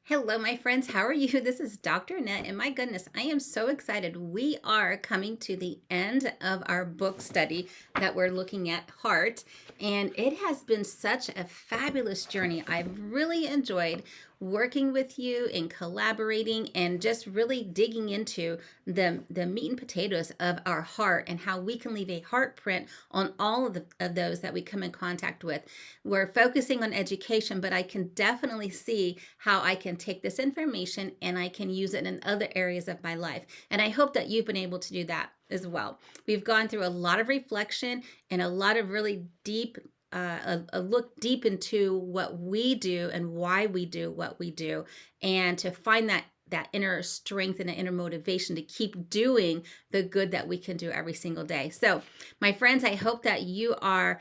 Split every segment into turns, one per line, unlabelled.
Hello, my friends. How are you? This is Dr. Annette, and my goodness, I am so excited. We are coming to the end of our book study that we're looking at Heart, and it has been such a fabulous journey. I've really enjoyed working with you and collaborating and just really digging into the meat and potatoes of our heart and how we can leave a heart print on all of those that we come in contact with. We're focusing on education, but I can definitely see how I can take this information and I can use it in other areas of my life. And I hope that you've been able to do that as well. We've gone through a lot of reflection and a lot of really deep a look deep into what we do and why we do what we do, and to find that inner strength and the inner motivation to keep doing the good that we can do every single day. So, my friends, I hope that you are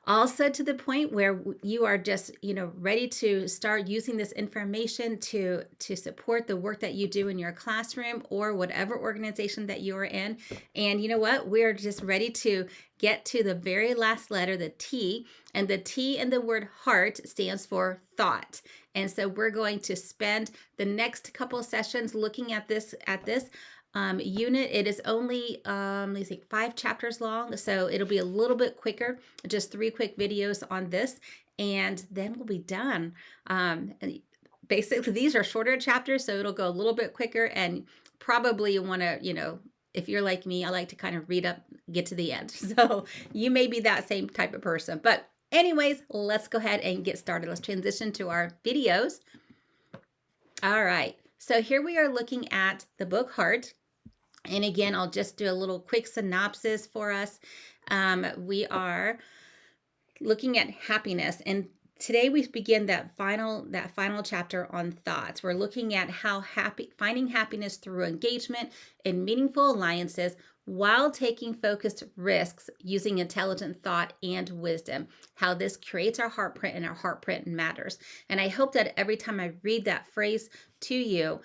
also to the point where you are just ready to start using this information to support the work that you do in your classroom or whatever organization that you are in. And you know what, we're just ready to get to the very last letter, the T, and the T in the word heart stands for thought. And so we're going to spend the next couple of sessions looking at this unit. It is only let's see, 5 chapters long, so it'll be a little bit quicker, just 3 quick videos on this, and then we'll be done. Basically, these are shorter chapters, so it'll go a little bit quicker, and probably you want to, if you're like me, I like to kind of read up, get to the end. So you may be that same type of person. But anyways, let's go ahead and get started. Let's transition to our videos. All right. So here we are looking at the book Heart. And again, I'll just do a little quick synopsis for us. We are looking at happiness, and today we begin that final chapter on thoughts. We're looking at how finding happiness through engagement in meaningful alliances while taking focused risks using intelligent thought and wisdom, how this creates our heart print, and our heart print matters. And I hope that every time I read that phrase to you,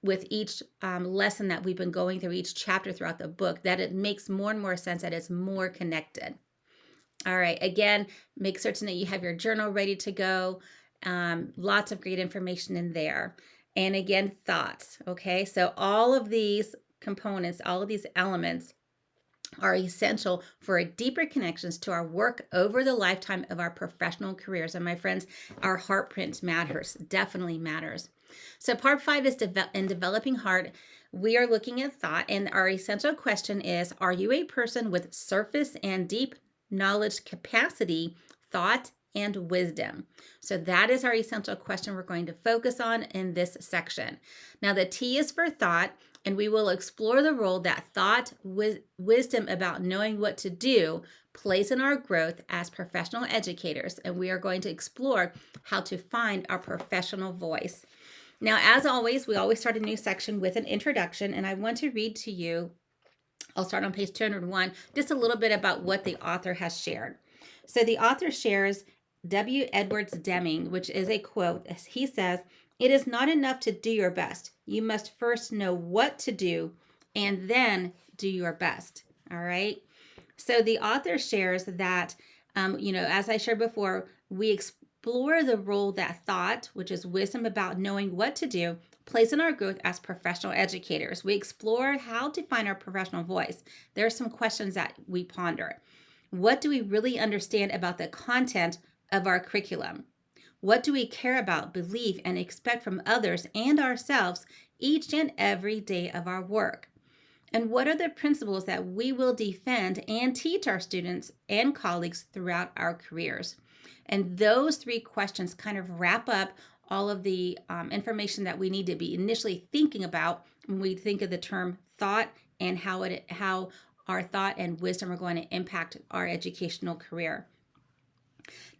with each lesson that we've been going through, each chapter throughout the book, that it makes more and more sense, that it's more connected. All right, again, make certain that you have your journal ready to go. Lots of great information in there. And again, thoughts. Okay, so all of these components, all of these elements are essential for a deeper connections to our work over the lifetime of our professional careers. And my friends, our heart print matters, definitely matters. So part 5 is in developing heart. We are looking at thought, and our essential question is, are you a person with surface and deep knowledge capacity, thought, and wisdom? So that is our essential question we're going to focus on in this section. Now the T is for thought, and we will explore the role that thought, wisdom about knowing what to do plays in our growth as professional educators. And we are going to explore how to find our professional voice. Now, as always, we always start a new section with an introduction, and I want to read to you, I'll start on page 201, just a little bit about what the author has shared. So the author shares W. Edwards Deming, which is a quote. He says, "It is not enough to do your best. You must first know what to do and then do your best." All right. So the author shares that, as I shared before, we explore the role that thought, which is wisdom about knowing what to do, plays in our growth as professional educators. We explore how to find our professional voice. There are some questions that we ponder. What do we really understand about the content of our curriculum? What do we care about, believe, and expect from others and ourselves each and every day of our work? And what are the principles that we will defend and teach our students and colleagues throughout our careers? And those 3 questions kind of wrap up all of the information that we need to be initially thinking about when we think of the term thought, and how our thought and wisdom are going to impact our educational career.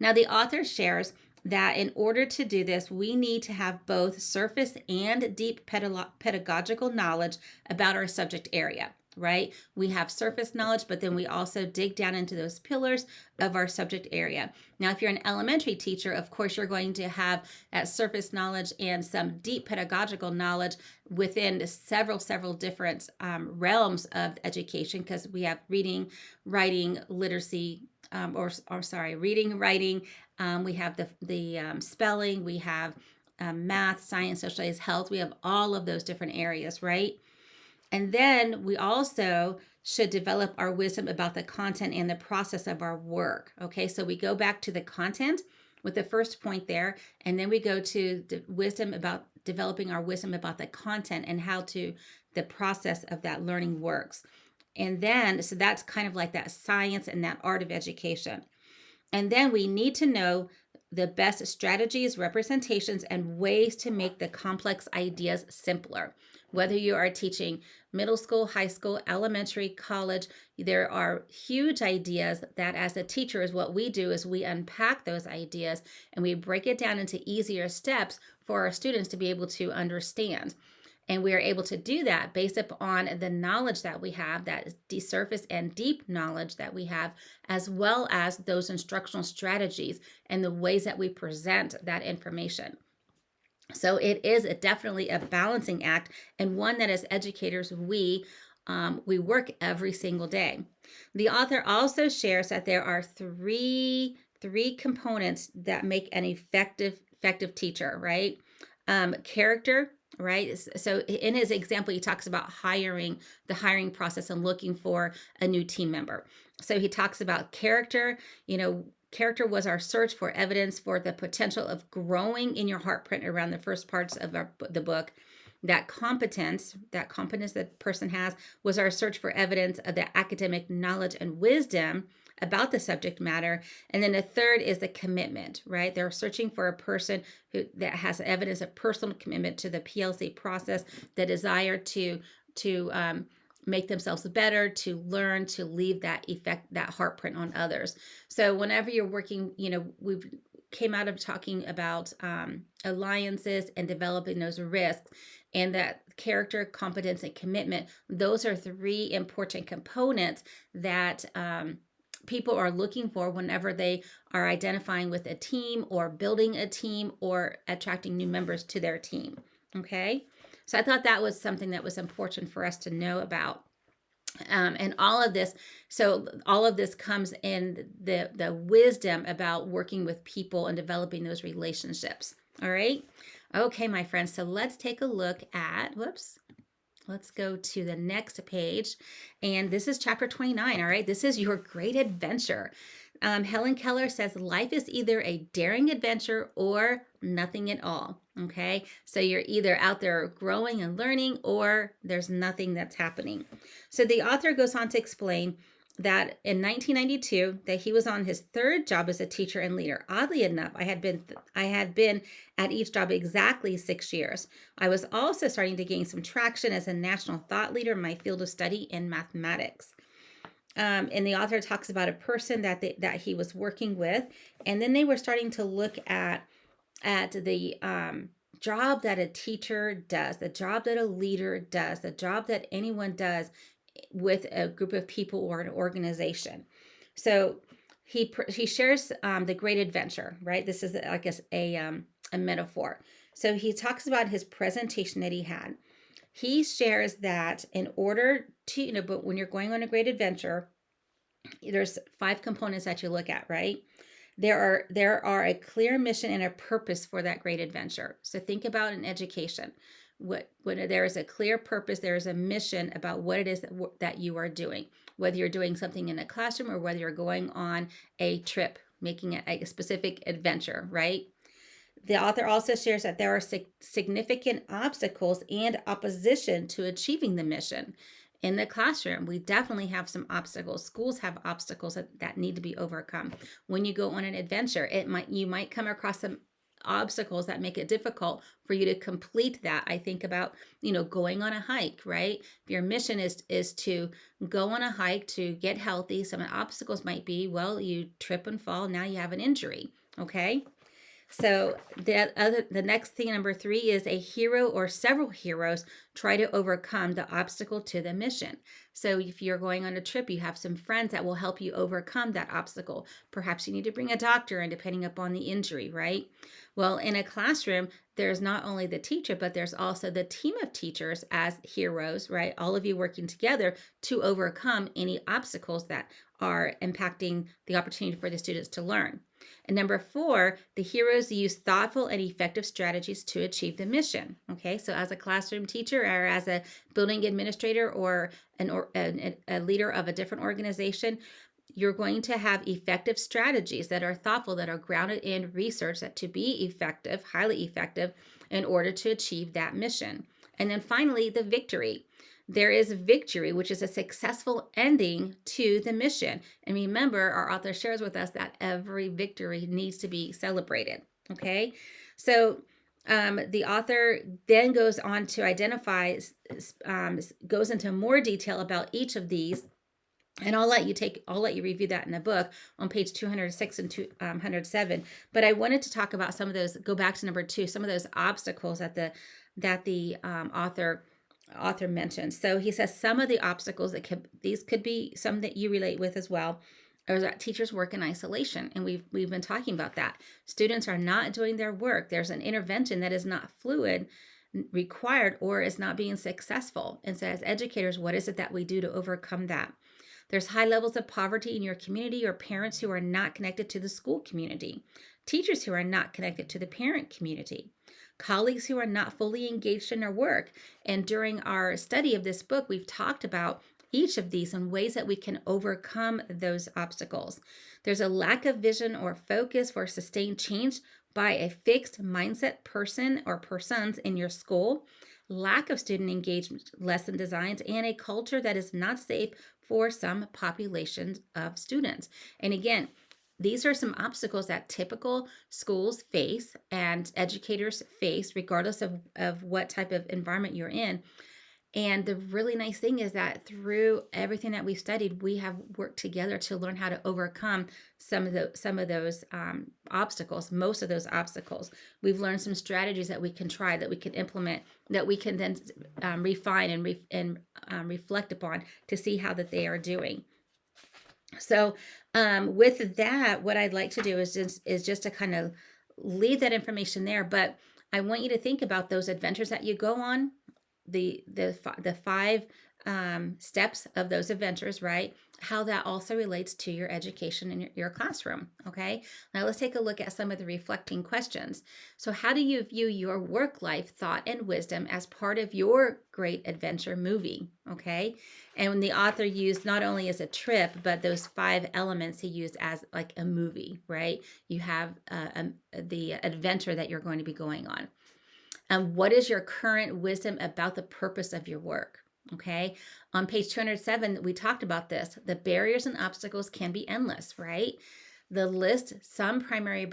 Now, the author shares that in order to do this, we need to have both surface and deep pedagogical knowledge about our subject area, right? We have surface knowledge, but then we also dig down into those pillars of our subject area. Now, if you're an elementary teacher, of course, you're going to have that surface knowledge and some deep pedagogical knowledge within several different realms of education, because we have reading, writing, literacy, reading, writing. We have the spelling. We have math, science, social studies, health. We have all of those different areas, right? And then we also should develop our wisdom about the content and the process of our work. Okay, so we go back to the content with the first point there, and then we go to the wisdom about developing our wisdom about the content and how to the process of that learning works. And then, so that's kind of like that science and that art of education. And then we need to know the best strategies, representations, and ways to make the complex ideas simpler. Whether you are teaching middle school, high school, elementary, college, there are huge ideas that as a teacher is what we do is we unpack those ideas and we break it down into easier steps for our students to be able to understand. And we are able to do that based upon the knowledge that we have, that surface and deep knowledge that we have, as well as those instructional strategies and the ways that we present that information. So it is definitely a balancing act, and one that as educators we work every single day. The author also shares that there are three components that make an effective teacher, right? Character, right? So in his example, he talks about the hiring process and looking for a new team member. So he talks about character. Character was our search for evidence for the potential of growing in your heartprint around the first parts of the book. That competence that person has, was our search for evidence of the academic knowledge and wisdom about the subject matter. And then the third is the commitment, right? They're searching for a person that has evidence of personal commitment to the PLC process, the desire to make themselves better, to learn, to leave that heartprint on others. So whenever you're working, we've came out of talking about alliances and developing those risks, and that character, competence, and commitment. Those are three important components that people are looking for whenever they are identifying with a team or building a team or attracting new members to their team. Okay, so I thought that was something that was important for us to know about. And all of this comes in the wisdom about working with people and developing those relationships. All right. Okay, my friends. So let's take a look at, let's go to the next page. And this is chapter 29. All right. This is your great adventure. Helen Keller says life is either a daring adventure or nothing at all. Okay. So you're either out there growing and learning, or there's nothing that's happening. So the author goes on to explain that in 1992 that he was on his third job as a teacher and leader. Oddly enough, I had been at each job exactly 6 years. I was also starting to gain some traction as a national thought leader in my field of study in mathematics. And the author talks about a person that he was working with, and then they were starting to look at the job that a teacher does, the job that a leader does, the job that anyone does with a group of people or an organization. So he shares the great adventure, right? This is like a metaphor. So he talks about his presentation that he had. He shares that in order to, but when you're going on a great adventure, there's 5 components that you look at, right? There are a clear mission and a purpose for that great adventure. So think about in education. When there is a clear purpose, there is a mission about what it is that you are doing, whether you're doing something in a classroom or whether you're going on a trip, making it a specific adventure, right? The author also shares that there are significant obstacles and opposition to achieving the mission. In the classroom, we definitely have some obstacles. Schools have obstacles that need to be overcome. When you go on an adventure, you might come across some obstacles that make it difficult for you to complete that. I think about, going on a hike, right? If your mission is to go on a hike to get healthy, some obstacles might be, well, you trip and fall, now you have an injury, okay? So the next thing, number 3, is a hero or several heroes try to overcome the obstacle to the mission. So if you're going on a trip, you have some friends that will help you overcome that obstacle. Perhaps you need to bring a doctor in depending upon the injury, right? Well, in a classroom, there's not only the teacher, but there's also the team of teachers as heroes, right? All of you working together to overcome any obstacles that are impacting the opportunity for the students to learn. And number four, the heroes use thoughtful and effective strategies to achieve the mission. Okay, so as a classroom teacher or as a building administrator or a leader of a different organization, you're going to have effective strategies that are thoughtful, that are grounded in research, that to be effective, highly effective, in order to achieve that mission. And then finally, the victory. There is victory, which is a successful ending to the mission. And remember, our author shares with us that every victory needs to be celebrated. Okay, so the author then goes on to identify, goes into more detail about each of these, and I'll let you review that in the book on page 206 and 207. But I wanted to talk about some of those. Go back to number 2, some of those obstacles that the author mentions. So he says some of the obstacles these could be some that you relate with as well. Or that teachers work in isolation, and we've been talking about that. Students are not doing their work. There's an intervention that is not fluid required or is not being successful. And so as educators, what is it that we do to overcome that? There's high levels of poverty in your community, or parents who are not connected to the school community, teachers who are not connected to the parent community, colleagues who are not fully engaged in their work. And during our study of this book, we've talked about each of these and ways that we can overcome those obstacles. There's a lack of vision or focus for sustained change by a fixed mindset person or persons in your school, lack of student engagement lesson designs, and a culture that is not safe for some populations of students. And again, these are some obstacles that typical schools face and educators face, regardless of what type of environment you're in. And the really nice thing is that through everything that we've studied, we have worked together to learn how to overcome some of those obstacles, most of those obstacles. We've learned some strategies that we can try, that we can implement, that we can then refine and reflect upon to see how that they are doing. So with that, what I'd like to do is just to kind of leave that information there. But I want you to think about those adventures that you go on, the 5 steps of those adventures, right? How that also relates to your education in your classroom. Okay, now let's take a look at some of the reflecting questions. So how do you view your work life, thought, and wisdom as part of your great adventure movie? Okay, and when the author used not only as a trip, but those 5 elements he used as like a movie, right? You have the adventure that you're going to be going on. And what is your current wisdom about the purpose of your work? Okay. On page 207, we talked about this. The barriers and obstacles can be endless, right? The list some primary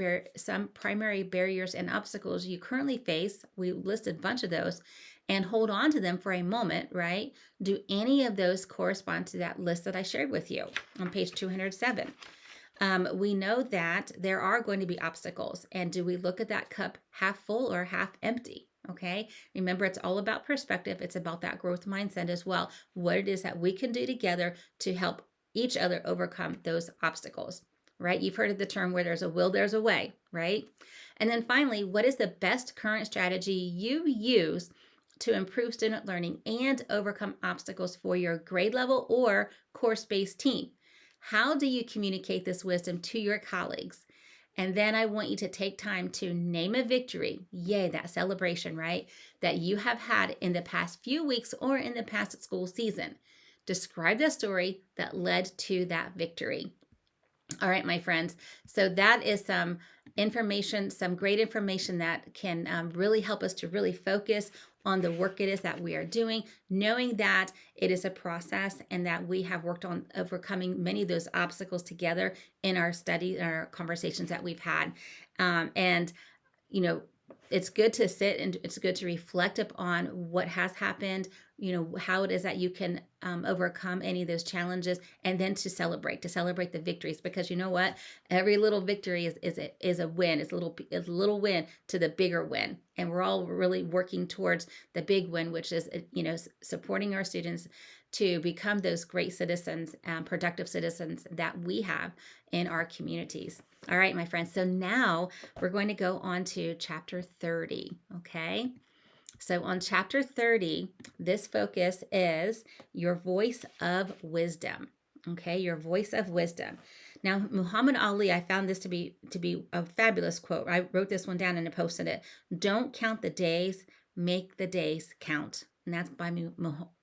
barriers and obstacles you currently face. We listed a bunch of those, and hold on to them for a moment, right? Do any of those correspond to that list that I shared with you on page 207? We know that there are going to be obstacles. And do we look at that cup half full or half empty? Okay. Remember, it's all about perspective. It's about that growth mindset as well. What it is that we can do together to help each other overcome those obstacles, right? You've heard of the term where there's a will, there's a way, right? And then finally, what is the best current strategy you use to improve student learning and overcome obstacles for your grade level or course-based team? How do you communicate this wisdom to your colleagues? And then I want you to take time to name a victory, yay, that celebration, right, that you have had in the past few weeks or in the past school season. Describe the story that led to that victory. All right, my friends. So that is some information, some great information that can really help us to really focus on the work it is that we are doing, knowing that it is a process and that we have worked on overcoming many of those obstacles together in our study, our conversations that we've had. And, you know, it's good to sit and it's good to reflect upon what has happened, how it is that you can overcome any of those challenges, and then to celebrate the victories, because you know what, every little victory is a win. It's a little win to the bigger win, and we're all really working towards the big win, which is supporting our students, to become those great citizens and productive citizens that we have in our communities. All right, my friends. So now we're going to go on to chapter 30. Okay. So on chapter 30, this focus is your voice of wisdom. Okay, your voice of wisdom. Now, Muhammad Ali, I found this to be a fabulous quote. I wrote this one down and I posted it. Don't count the days, make the days count. And that's by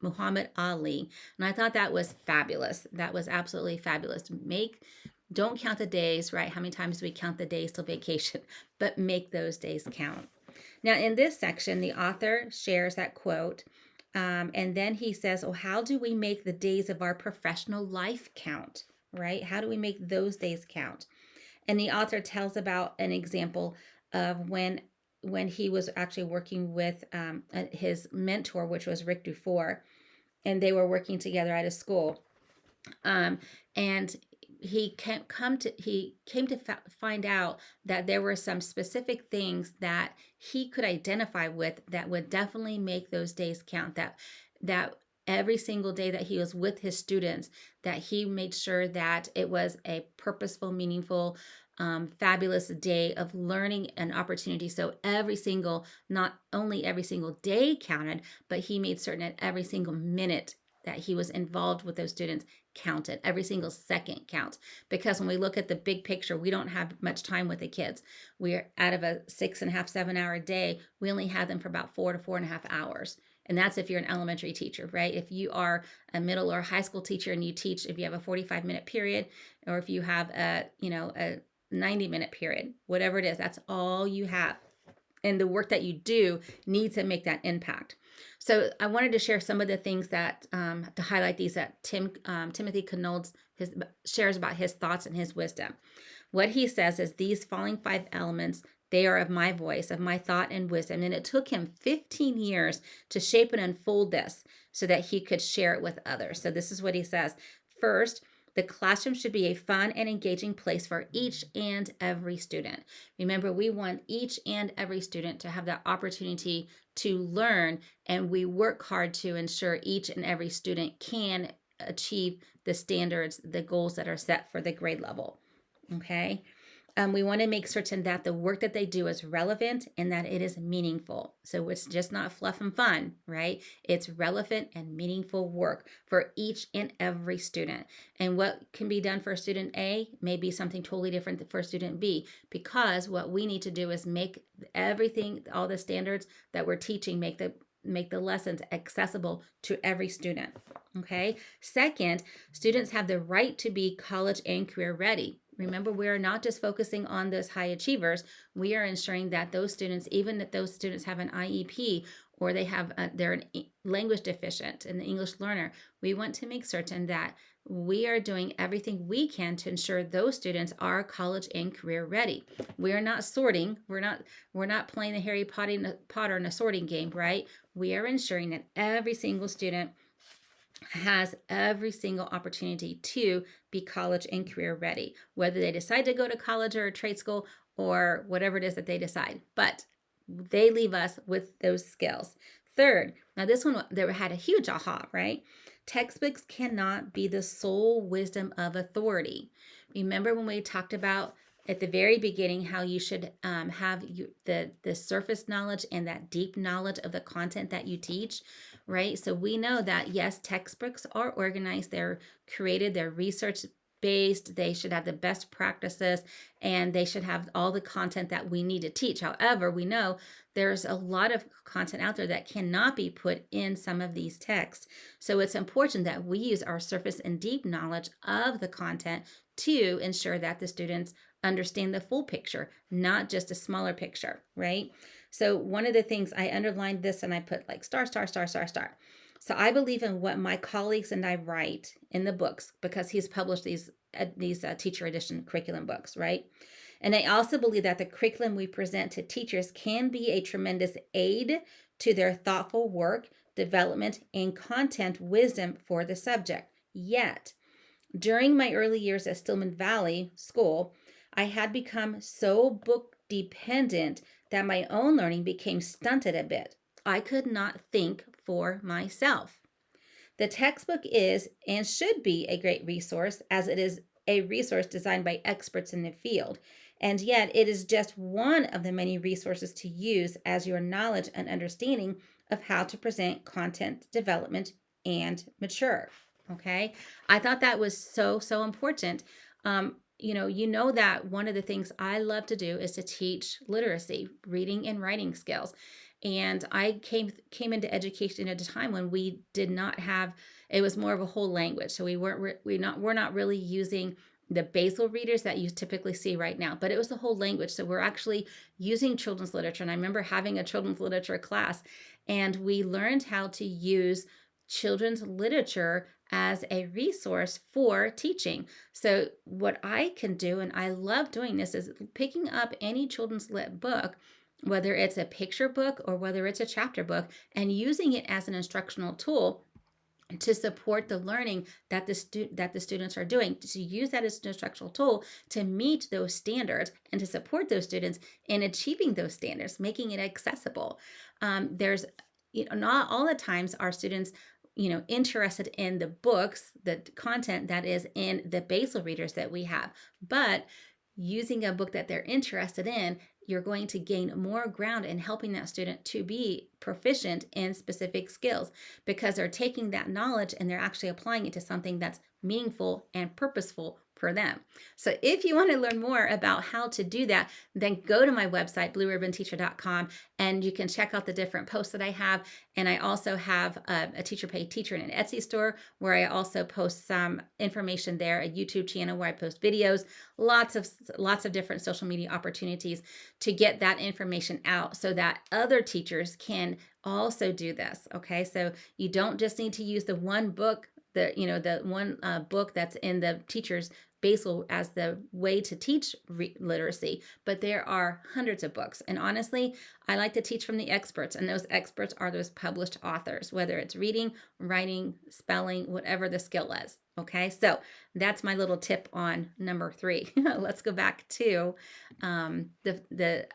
Muhammad Ali. And I thought that was fabulous. That was absolutely fabulous. Don't count the days, right? How many times do we count the days till vacation? But make those days count. Now, in this section, the author shares that quote, and then he says, "Oh, how do we make the days of our professional life count, right? How do we make those days count?" And the author tells about an example of when he was actually working with his mentor, which was Rick Dufour, and they were working together at a school. And he came to find out that there were some specific things that he could identify with that would definitely make those days count. That every single day that he was with his students, that he made sure that it was a purposeful, meaningful, fabulous day of learning and opportunity. So not only every single day counted, but he made certain that every single minute that he was involved with those students counted. Every single second counts. Because when we look at the big picture, we don't have much time with the kids. We're out of a 6.5, 7 hour day, we only have them for about 4 to 4.5 hours. And that's if you're an elementary teacher, right? If you are a middle or high school teacher and you teach, if you have a 45-minute period, or if you have a 90-minute period, whatever it is, that's all you have. And the work that you do needs to make that impact. So I wanted to share some of the things that to highlight these that Timothy Knoll's shares about his thoughts and his wisdom. What he says is these following 5 elements, they are of my voice, of my thought and wisdom. And it took him 15 years to shape and unfold this so that he could share it with others. So this is what he says. First, the classroom should be a fun and engaging place for each and every student. Remember, we want each and every student to have that opportunity to learn, and we work hard to ensure each and every student can achieve the standards, the goals that are set for the grade level. Okay. We want to make certain that the work that they do is relevant and that it is meaningful. So it's just not fluff and fun, right? It's relevant and meaningful work for each and every student. And what can be done for student A may be something totally different for student B, because what we need to do is make everything, all the standards that we're teaching, make the lessons accessible to every student. Okay. Second, students have the right to be college and career ready. Remember, we are not just focusing on those high achievers. We are ensuring that those students, even if those students have an IEP or they're an language deficient and the English learner, we want to make certain that we are doing everything we can to ensure those students are college and career ready. We are not sorting. We're not playing the Harry Potter in a sorting game, right? We are ensuring that every single student has every single opportunity to be college and career ready, whether they decide to go to college or a trade school or whatever it is that they decide. But they leave us with those skills. Third, now this one there had a huge aha, right? Textbooks cannot be the sole wisdom of authority. Remember when we talked about at the very beginning how you should have the surface knowledge and that deep knowledge of the content that you teach, right? So we know that yes, textbooks are organized, they're created, they're research based, they should have the best practices, and they should have all the content that we need to teach. However, we know there's a lot of content out there that cannot be put in some of these texts. So it's important that we use our surface and deep knowledge of the content to ensure that the students understand the full picture, not just a smaller picture, right? So one of the things I underlined this and I put like star, star, star, star, star. So I believe in what my colleagues and I write in the books because he's published these teacher edition curriculum books, right? And I also believe that the curriculum we present to teachers can be a tremendous aid to their thoughtful work, development, and content wisdom for the subject. Yet, during my early years at Stillman Valley School, I had become so book dependent that my own learning became stunted a bit. I could not think for myself. The textbook is and should be a great resource as it is a resource designed by experts in the field. And yet, it is just one of the many resources to use as your knowledge and understanding of how to present content development and mature. Okay. I thought that was so, so important. You know that one of the things I love to do is to teach literacy, reading and writing skills. And I came into education at a time when we did not have, it was more of a whole language. So we're not really using the basal readers that you typically see right now, but it was the whole language. So we're actually using children's literature. And I remember having a children's literature class, and we learned how to use children's literature as a resource for teaching. So, what I can do, and I love doing this, is picking up any children's lit book, whether it's a picture book or whether it's a chapter book, and using it as an instructional tool to support the learning that the students are doing, to use that as an instructional tool to meet those standards and to support those students in achieving those standards, making it accessible. There's not all the times are students interested in the books, the content that is in the basal readers that we have, but using a book that they're interested in, you're going to gain more ground in helping that student to be proficient in specific skills because they're taking that knowledge and they're actually applying it to something that's meaningful and purposeful for them. So if you want to learn more about how to do that, then go to my website, blueribbonteacher.com, and you can check out the different posts that I have. And I also have a Teacher Pay Teacher in an Etsy store where I also post some information there, a YouTube channel where I post videos, lots of different social media opportunities to get that information out so that other teachers can also do this. Okay, so you don't just need to use the one book, the one book that's in the teacher's basal as the way to teach literacy, but there are hundreds of books. And honestly, I like to teach from the experts, and those experts are those published authors, whether it's reading, writing, spelling, whatever the skill is. Okay, so that's my little tip on number 3. Let's go back to the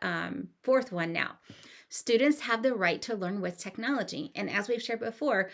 fourth one now. Students have the right to learn with technology. And as we've shared before,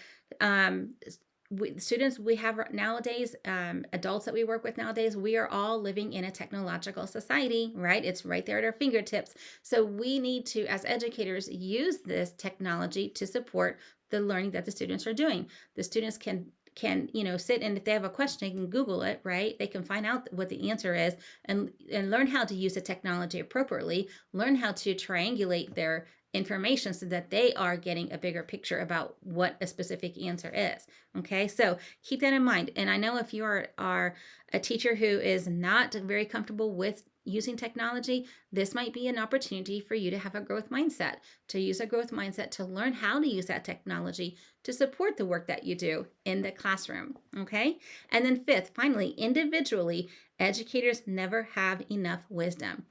students we have nowadays, adults that we work with nowadays, we are all living in a technological society, right? It's right there at our fingertips. So we need to, as educators, use this technology to support the learning that the students are doing. The students can sit, and if they have a question, they can Google it, right? They can find out what the answer is and learn how to use the technology appropriately, learn how to triangulate their information so that they are getting a bigger picture about what a specific answer is. Okay, so keep that in mind. And I know if you are a teacher who is not very comfortable with using technology, this might be an opportunity for you to have a growth mindset, to use a growth mindset to learn how to use that technology to support the work that you do in the classroom. Okay, and then fifth, finally, individually, educators never have enough wisdom.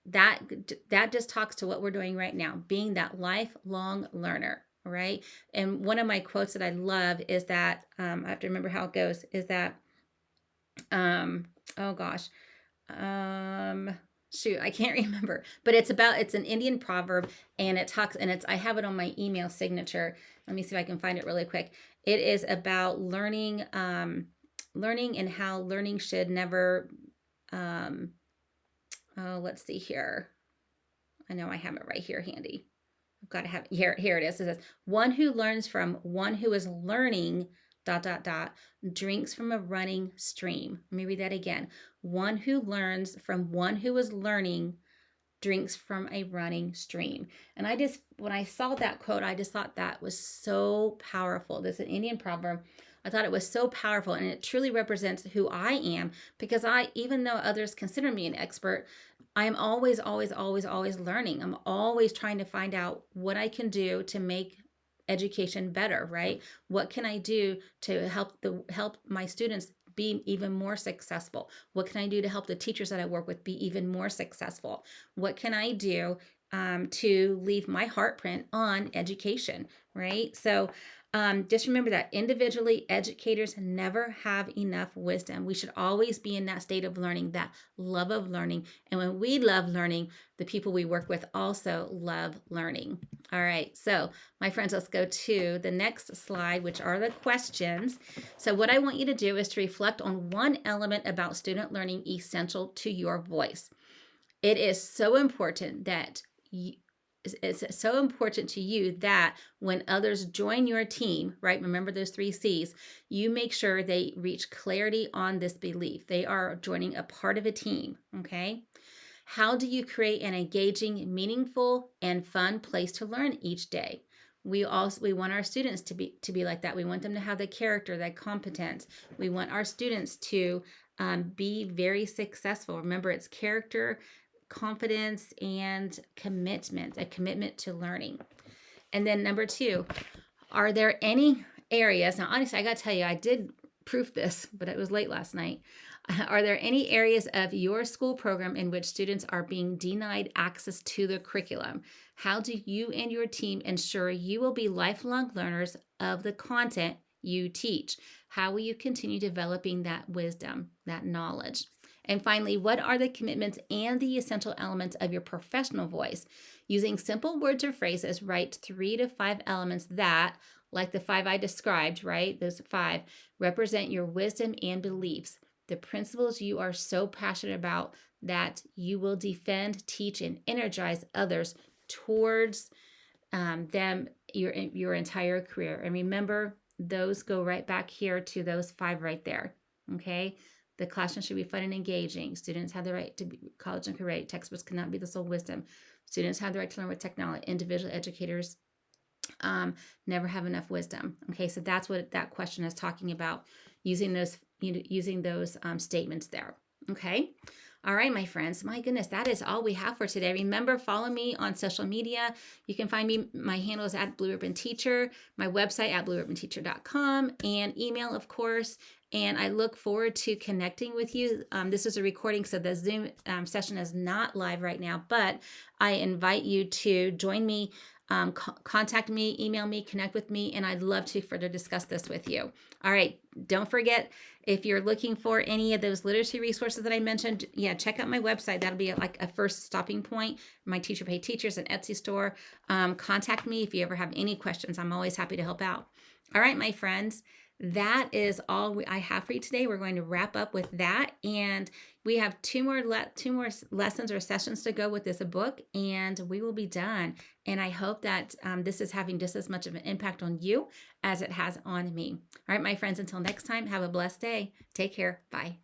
That just talks to what we're doing right now, being that lifelong learner, right? And one of my quotes that I love is that I have to remember how it goes, is that oh gosh, shoot, I can't remember, but it's an Indian proverb, and it talks, and I have it on my email signature. Let me see if I can find it really quick. It is about learning and how learning should never let's see here. I know I have it right here handy. I've got to have it. Here it is. It says, one who learns from one who is learning ... drinks from a running stream. Let me read that again. One who learns from one who is learning drinks from a running stream. And when I saw that quote, I just thought that was so powerful. This is an Indian proverb. I thought it was so powerful, and it truly represents who I am, because even though others consider me an expert, I am always, always, always, always learning. I'm always trying to find out what I can do to make education better, right? What can I do to help my students be even more successful? What can I do to help the teachers that I work with be even more successful? What can I do to leave my heart print on education, right? So Just remember that individually, educators never have enough wisdom. We should always be in that state of learning, that love of learning. And when we love learning, the people we work with also love learning. All right, so my friends, let's go to the next slide, which are the questions. So what I want you to do is to reflect on one element about student learning essential to your voice. It is so important that it's so important to you that when others join your team, right? Remember those 3 C's, you make sure they reach clarity on this belief. They are joining a part of a team, okay? How do you create an engaging, meaningful, and fun place to learn each day? We want our students to be like that. We want them to have the character, that competence. We want our students to be very successful. Remember, it's character, confidence, and commitment, a commitment to learning. And then number 2, are there any areas, now honestly, I got to tell you, I did proof this, but it was late last night. Are there any areas of your school program in which students are being denied access to the curriculum? How do you and your team ensure you will be lifelong learners of the content you teach? How will you continue developing that wisdom, that knowledge? And finally, what are the commitments and the essential elements of your professional voice? Using simple words or phrases, write 3 to 5 elements that, like the 5 I described, right? Those 5 represent your wisdom and beliefs, the principles you are so passionate about that you will defend, teach, and energize others towards them your entire career. And remember, those go right back here to those 5 right there. Okay. The classroom should be fun and engaging. Students have the right to be college and career. Textbooks cannot be the sole wisdom. Students have the right to learn with technology. Individual educators never have enough wisdom. Okay, so that's what that question is talking about, using those statements there. Okay. All right, my friends. My goodness, that is all we have for today. Remember, follow me on social media. You can find me. My handle is at Blue Ribbon Teacher. My website at blueribbonteacher.com, and email, of course. And I look forward to connecting with you. This is a recording, so the Zoom session is not live right now, but I invite you to join me. Contact me, email me, connect with me, and I'd love to further discuss this with you. All right, don't forget, if you're looking for any of those literacy resources that I mentioned, check out my website. That'll be like a first stopping point. My Teacher Pay Teachers and Etsy store. Contact me if you ever have any questions. I'm always happy to help out. All right, my friends. That is all I have for you today. We're going to wrap up with that, and we have two more lessons or sessions to go with this book, and we will be done. And I hope that this is having just as much of an impact on you as it has on me. All right, my friends, until next time, have a blessed day. Take care. Bye.